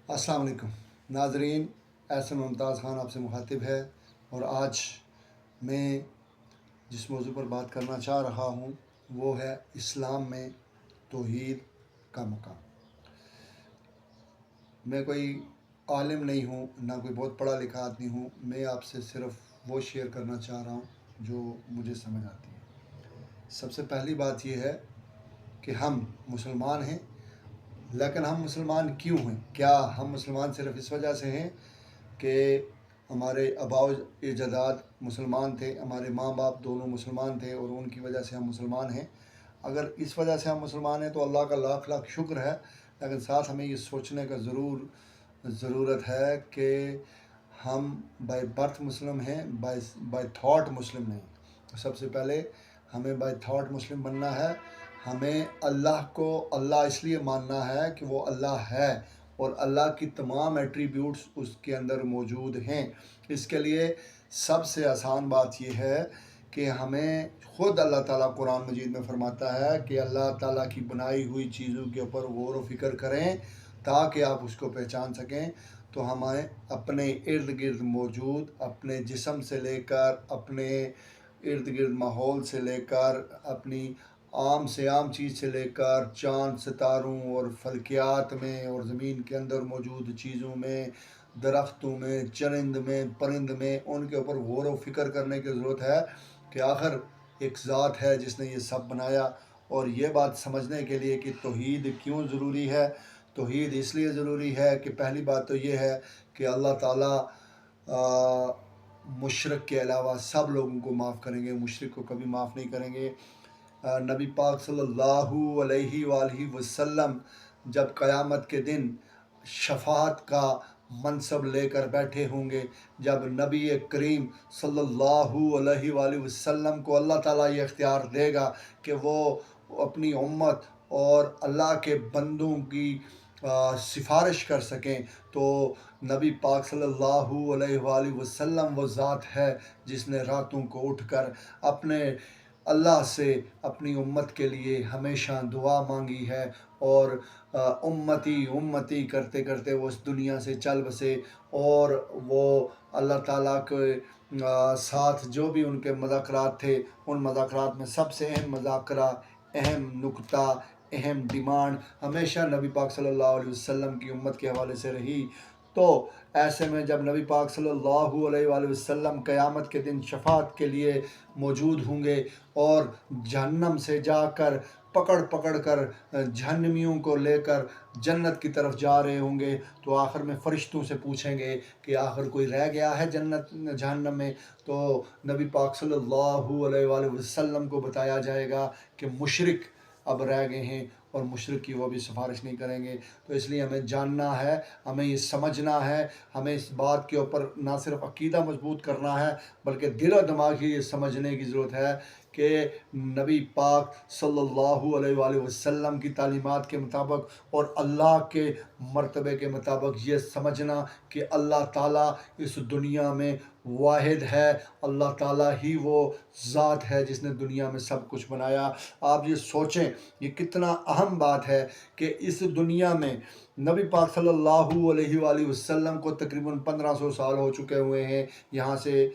السلام علیکم ناظرین، احسن ممتاز خان آپ سے مخاطب ہے، اور آج میں جس موضوع پر بات کرنا چاہ رہا ہوں وہ ہے اسلام میں توحید کا مقام۔ میں کوئی عالم نہیں ہوں، نہ کوئی بہت پڑھا لکھا آدمی ہوں، میں آپ سے صرف وہ شیئر کرنا چاہ رہا ہوں جو مجھے سمجھ آتی ہے۔ سب سے پہلی بات یہ ہے کہ ہم مسلمان ہیں، لیکن ہم مسلمان کیوں ہیں؟ کیا ہم مسلمان صرف اس وجہ سے ہیں کہ ہمارے آباء و اجداد مسلمان تھے، ہمارے ماں باپ دونوں مسلمان تھے اور ان کی وجہ سے ہم مسلمان ہیں؟ اگر اس وجہ سے ہم مسلمان ہیں تو اللہ کا لاکھ لاکھ شکر ہے، لیکن ساتھ ہمیں یہ سوچنے کا ضرورت ہے کہ ہم بائی برتھ مسلم ہیں، بائی تھاٹ مسلم نہیں۔ سب سے پہلے ہمیں بائی تھاٹ مسلم بننا ہے۔ ہمیں اللہ کو اللہ اس لیے ماننا ہے کہ وہ اللہ ہے اور اللہ کی تمام ایٹریبیوٹس اس کے اندر موجود ہیں۔ اس کے لیے سب سے آسان بات یہ ہے کہ ہمیں خود اللہ تعالیٰ قرآن مجید میں فرماتا ہے کہ اللہ تعالیٰ کی بنائی ہوئی چیزوں کے اوپر غور و فکر کریں تاکہ آپ اس کو پہچان سکیں۔ تو ہمیں اپنے ارد گرد موجود، اپنے جسم سے لے کر، اپنے ارد گرد ماحول سے لے کر، اپنی عام سے عام چیز سے لے کر چاند ستاروں اور فلکیات میں اور زمین کے اندر موجود چیزوں میں، درختوں میں، چرند میں، پرند میں، ان کے اوپر غور و فکر کرنے کی ضرورت ہے کہ آخر ایک ذات ہے جس نے یہ سب بنایا۔ اور یہ بات سمجھنے کے لیے کہ توحید کیوں ضروری ہے، توحید اس لیے ضروری ہے کہ پہلی بات تو یہ ہے کہ اللہ تعالیٰ مشرک کے علاوہ سب لوگوں کو معاف کریں گے، مشرک کو کبھی معاف نہیں کریں گے۔ نبی پاک صلی اللہ علیہ وآلہ وسلم جب قیامت کے دن شفاعت کا منصب لے کر بیٹھے ہوں گے، جب نبی کریم صلی اللہ علیہ وآلہ وسلم کو اللہ تعالیٰ یہ اختیار دے گا کہ وہ اپنی امت اور اللہ کے بندوں کی سفارش کر سکیں، تو نبی پاک صلی اللہ علیہ وآلہ وسلم وہ ذات ہے جس نے راتوں کو اٹھ کر اپنے اللہ سے اپنی امت کے لیے ہمیشہ دعا مانگی ہے، اور امتی امتی کرتے کرتے وہ اس دنیا سے چل بسے، اور وہ اللہ تعالیٰ کے ساتھ جو بھی ان کے مذاکرات تھے، ان مذاکرات میں سب سے اہم مذاکرہ، اہم نکتہ، اہم ڈیمانڈ ہمیشہ نبی پاک صلی اللہ علیہ وسلم کی امت کے حوالے سے رہی۔ تو ایسے میں جب نبی پاک صلی اللہ علیہ وآلہ وسلم قیامت کے دن شفاعت کے لیے موجود ہوں گے اور جہنم سے جا کر پکڑ کر جہنمیوں کو لے کر جنت کی طرف جا رہے ہوں گے، تو آخر میں فرشتوں سے پوچھیں گے کہ آخر کوئی رہ گیا ہے جہنم میں؟ تو نبی پاک صلی اللہ علیہ وآلہ وسلم کو بتایا جائے گا کہ مشرک اب رہ گئے ہیں اور مشرک کی وہ بھی سفارش نہیں کریں گے۔ تو اس لیے ہمیں جاننا ہے، ہمیں یہ سمجھنا ہے، ہمیں اس بات کے اوپر نہ صرف عقیدہ مضبوط کرنا ہے بلکہ دل و دماغ ہی یہ سمجھنے کی ضرورت ہے کہ نبی پاک صلی اللہ علیہ وآلہ وسلم کی تعلیمات کے مطابق اور اللہ کے مرتبے کے مطابق یہ سمجھنا کہ اللہ تعالیٰ اس دنیا میں واحد ہے، اللہ تعالیٰ ہی وہ ذات ہے جس نے دنیا میں سب کچھ بنایا۔ آپ یہ سوچیں، یہ کتنا اہم بات ہے کہ اس دنیا میں نبی پاک صلی اللہ علیہ وآلہ وسلم کو تقریباً 1500 سال ہو چکے ہوئے ہیں یہاں سے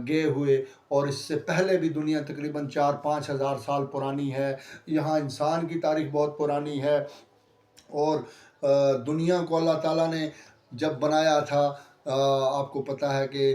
گئے ہوئے، اور اس سے پہلے بھی دنیا تقریباً 4-5 ہزار سال پرانی ہے۔ یہاں انسان کی تاریخ بہت پرانی ہے، اور دنیا کو اللہ تعالیٰ نے جب بنایا تھا، آپ کو پتہ ہے کہ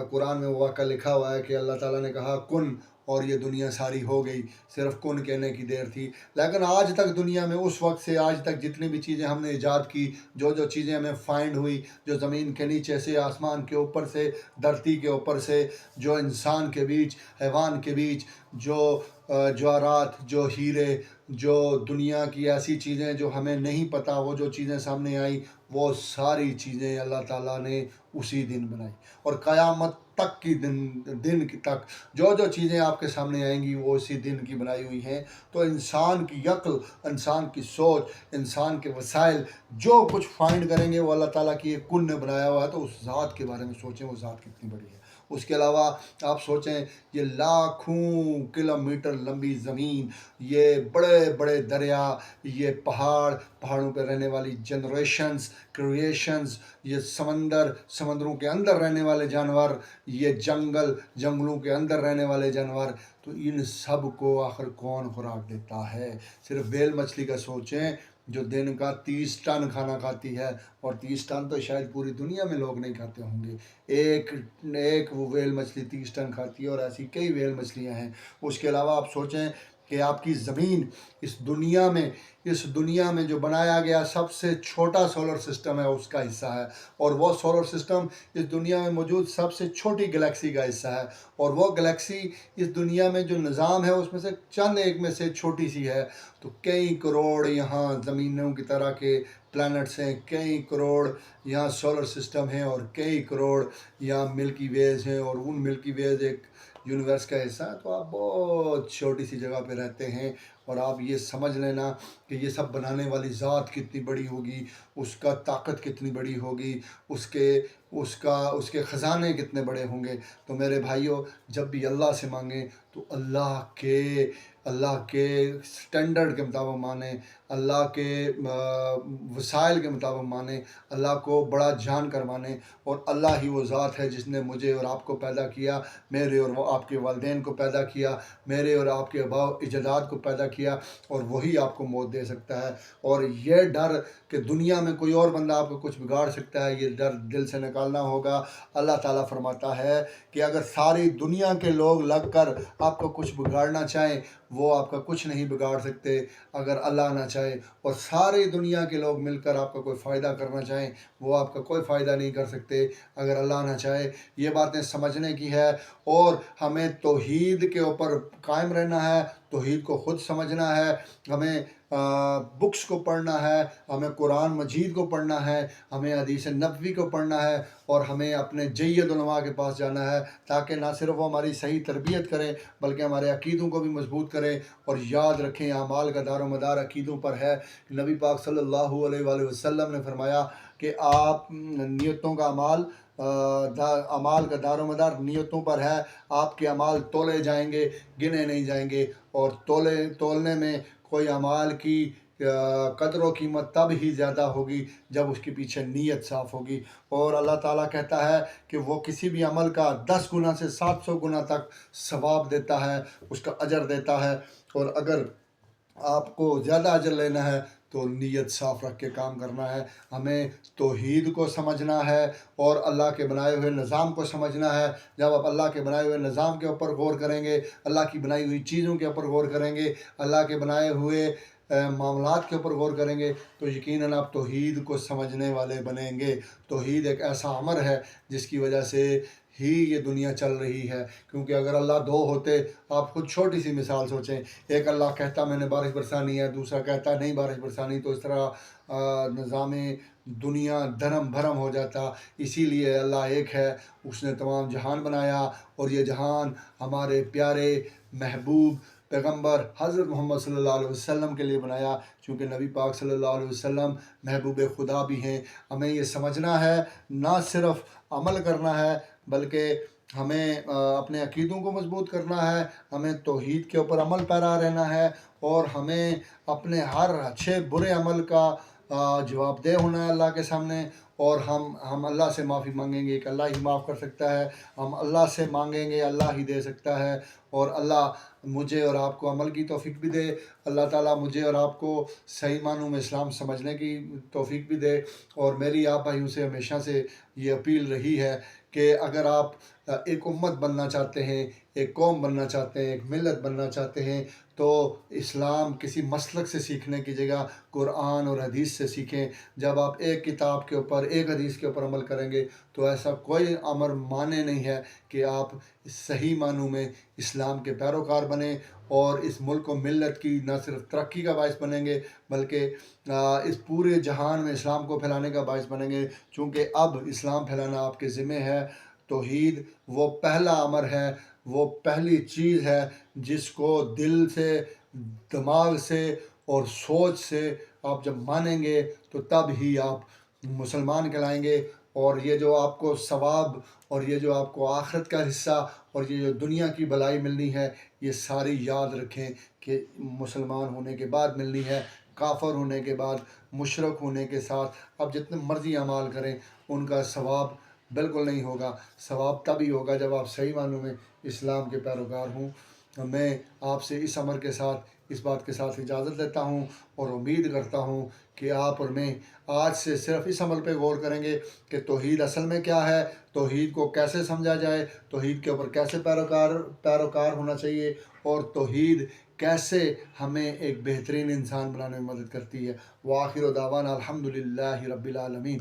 قرآن میں وہ واقعہ لکھا ہوا ہے کہ اللہ تعالیٰ نے کہا کن، اور یہ دنیا ساری ہو گئی، صرف کن کہنے کی دیر تھی۔ لیکن آج تک دنیا میں اس وقت سے آج تک جتنی بھی چیزیں ہم نے ایجاد کی، جو چیزیں ہمیں فائنڈ ہوئی، جو زمین کے نیچے سے، آسمان کے اوپر سے، دھرتی کے اوپر سے، جو انسان کے بیچ، حیوان کے بیچ، جو جواہرات، جو ہیرے، جو دنیا کی ایسی چیزیں جو ہمیں نہیں پتہ، وہ جو چیزیں سامنے آئیں، وہ ساری چیزیں اللہ تعالیٰ نے اسی دن بنائی، اور قیامت تک کی دن تک جو چیزیں آپ کے سامنے آئیں گی وہ اسی دن کی بنائی ہوئی ہیں۔ تو انسان کی عقل، انسان کی سوچ، انسان کے وسائل جو کچھ فائنڈ کریں گے وہ اللہ تعالیٰ کی ایک کن نے بنایا ہوا ہے۔ تو اس ذات کے بارے میں سوچیں، وہ ذات کتنی بڑی ہے، اس کے علاوہ آپ سوچیں یہ لاکھوں کلومیٹر لمبی زمین، یہ بڑے بڑے دریا، یہ پہاڑوں پہ رہنے والی جنریشنز، کریشنز، یہ سمندروں کے اندر رہنے والے جانور، یہ جنگلوں کے اندر رہنے والے جانور، تو ان سب کو آخر کون خوراک دیتا ہے؟ صرف بیل مچھلی کا سوچیں جو دن کا 30 ٹن کھانا کھاتی ہے، اور 30 ٹن تو شاید پوری دنیا میں لوگ نہیں کھاتے ہوں گے، ایک وہ ویل مچھلی 30 ٹن کھاتی ہے، اور ایسی کئی ویل مچھلیاں ہیں۔ اس کے علاوہ آپ سوچیں کہ آپ کی زمین اس دنیا میں جو بنایا گیا سب سے چھوٹا سولر سسٹم ہے اس کا حصہ ہے، اور وہ سولر سسٹم اس دنیا میں موجود سب سے چھوٹی گلیکسی کا حصہ ہے، اور وہ گلیکسی اس دنیا میں جو نظام ہے اس میں سے چند ایک میں سے چھوٹی سی ہے۔ تو کئی کروڑ یہاں زمینوں کی طرح کے پلانٹس ہیں، کئی کروڑ یہاں سولر سسٹم ہیں، اور کئی کروڑ یہاں ملکی ویز ہیں، اور ان ملکی ویز ایک یونیورس کا حصہ ہے۔ تو آپ بہت چھوٹی سی جگہ پہ رہتے ہیں، اور آپ یہ سمجھ لینا کہ یہ سب بنانے والی ذات کتنی بڑی ہوگی، اس کا طاقت کتنی بڑی ہوگی، اس کے خزانے کتنے بڑے ہوں گے۔ تو میرے بھائیوں، جب بھی اللہ سے مانگیں تو اللہ کے سٹینڈرڈ کے مطابق مانیں، اللہ کے وسائل کے مطابق مانیں، اللہ کو بڑا جان کر مانیں، اور اللہ ہی وہ ذات ہے جس نے مجھے اور آپ کو پیدا کیا، میرے اور وہ آپ کے والدین کو پیدا کیا، میرے اور آپ کے آباء و اجداد کو پیدا کیا، اور وہی آپ کو موت دے سکتا ہے۔ اور یہ ڈر کہ دنیا میں کوئی اور بندہ آپ کو کچھ بگاڑ سکتا ہے، یہ ڈر دل سے نکالنا ہوگا۔ اللہ تعالیٰ فرماتا ہے کہ اگر ساری دنیا کے لوگ لگ کر آپ کو کچھ بگاڑنا چاہیں، وہ آپ کا کچھ نہیں بگاڑ سکتے اگر اللہ نہ چاہے، اور ساری دنیا کے لوگ مل کر آپ کا کوئی فائدہ کرنا چاہیں، وہ آپ کا کوئی فائدہ نہیں کر سکتے اگر اللہ نہ چاہے۔ یہ باتیں سمجھنے کی ہے، اور ہمیں توحید کے اوپر قائم رہنا ہے، توحید کو خود سمجھنا ہے، ہمیں بکس کو پڑھنا ہے، ہمیں قرآن مجید کو پڑھنا ہے، ہمیں حدیث نبوی کو پڑھنا ہے، اور ہمیں اپنے جید علماء کے پاس جانا ہے، تاکہ نہ صرف وہ ہماری صحیح تربیت کریں بلکہ ہمارے عقیدوں کو بھی مضبوط کریں۔ اور یاد رکھیں اعمال کا دار و مدار عقیدوں پر ہے۔ نبی پاک صلی اللہ علیہ وآلہ وسلم نے فرمایا کہ آپ نیتوں کا اعمال کا دار و مدار نیتوں پر ہے۔ آپ کے اعمال تولے جائیں گے، گنے نہیں جائیں گے، اور تولنے میں کوئی اعمال کی قدر و قیمت تب ہی زیادہ ہوگی جب اس کے پیچھے نیت صاف ہوگی۔ اور اللہ تعالیٰ کہتا ہے کہ وہ کسی بھی عمل کا 10 گنا سے 700 گنا تک ثواب دیتا ہے، اس کا اجر دیتا ہے۔ اور اگر آپ کو زیادہ اجر لینا ہے تو نیت صاف رکھ کے کام کرنا ہے۔ ہمیں توحید کو سمجھنا ہے، اور اللہ کے بنائے ہوئے نظام کو سمجھنا ہے۔ جب آپ اللہ کے بنائے ہوئے نظام کے اوپر غور کریں گے، اللہ کی بنائی ہوئی چیزوں کے اوپر غور کریں گے، اللہ کے بنائے ہوئے معاملات کے اوپر غور کریں گے، تو یقیناً آپ توحید کو سمجھنے والے بنیں گے۔ توحید ایک ایسا امر ہے جس کی وجہ سے ہی یہ دنیا چل رہی ہے، کیونکہ اگر اللہ دو ہوتے، آپ خود چھوٹی سی مثال سوچیں، ایک اللہ کہتا میں نے بارش برسانی ہے، دوسرا کہتا نہیں بارش برسانی، تو اس طرح نظام دنیا دھرم بھرم ہو جاتا۔ اسی لیے اللہ ایک ہے، اس نے تمام جہان بنایا، اور یہ جہان ہمارے پیارے محبوب پیغمبر حضرت محمد صلی اللہ علیہ وسلم کے لیے بنایا، چونکہ نبی پاک صلی اللہ علیہ وسلم محبوب خدا بھی ہیں۔ ہمیں یہ سمجھنا ہے، نہ صرف عمل کرنا ہے بلکہ ہمیں اپنے عقیدوں کو مضبوط کرنا ہے، ہمیں توحید کے اوپر عمل پیرا رہنا ہے، اور ہمیں اپنے ہر اچھے برے عمل کا جواب دہ ہونا ہے اللہ کے سامنے۔ اور ہم اللہ سے معافی مانگیں گے کہ اللہ ہی معاف کر سکتا ہے، ہم اللہ سے مانگیں گے اللہ ہی دے سکتا ہے۔ اور اللہ مجھے اور آپ کو عمل کی توفیق بھی دے، اللہ تعالیٰ مجھے اور آپ کو صحیح معنوں میں اسلام سمجھنے کی توفیق بھی دے۔ اور میری آپ بھائیوں سے ہمیشہ سے یہ اپیل رہی ہے کہ اگر آپ ایک امت بننا چاہتے ہیں، ایک قوم بننا چاہتے ہیں، ایک ملت بننا چاہتے ہیں، تو اسلام کسی مسلک سے سیکھنے کی جگہ قرآن اور حدیث سے سیکھیں۔ جب آپ ایک کتاب کے اوپر، ایک حدیث کے اوپر عمل کریں گے تو ایسا کوئی امر مانے نہیں ہے کہ آپ صحیح معنوں میں اسلام کے پیروکار بنیں، اور اس ملک و ملت کی نہ صرف ترقی کا باعث بنیں گے بلکہ اس پورے جہان میں اسلام کو پھیلانے کا باعث بنیں گے، چونکہ اب اسلام پھیلانا آپ کے ذمہ ہے۔ توحید وہ پہلا امر ہے، وہ پہلی چیز ہے جس کو دل سے، دماغ سے اور سوچ سے آپ جب مانیں گے تو تب ہی آپ مسلمان کہلائیں گے، اور یہ جو آپ کو ثواب اور یہ جو آپ کو آخرت کا حصہ اور یہ جو دنیا کی بھلائی ملنی ہے، یہ ساری یاد رکھیں کہ مسلمان ہونے کے بعد ملنی ہے، کافر ہونے کے بعد، مشرک ہونے کے ساتھ اب جتنے مرضی اعمال کریں ان کا ثواب بالکل نہیں ہوگا۔ ثواب تبھی ہوگا جب آپ صحیح معنوں میں اسلام کے پیروکار ہوں۔ میں آپ سے اس امر کے ساتھ، اس بات کے ساتھ اجازت لیتا ہوں اور امید کرتا ہوں کہ آپ اور میں آج سے صرف اس عمل پہ غور کریں گے کہ توحید اصل میں کیا ہے، توحید کو کیسے سمجھا جائے، توحید کے اوپر کیسے پیروکار ہونا چاہیے، اور توحید کیسے ہمیں ایک بہترین انسان بنانے میں مدد کرتی ہے۔ وآخر دعوانا الحمدللہ رب العالمین۔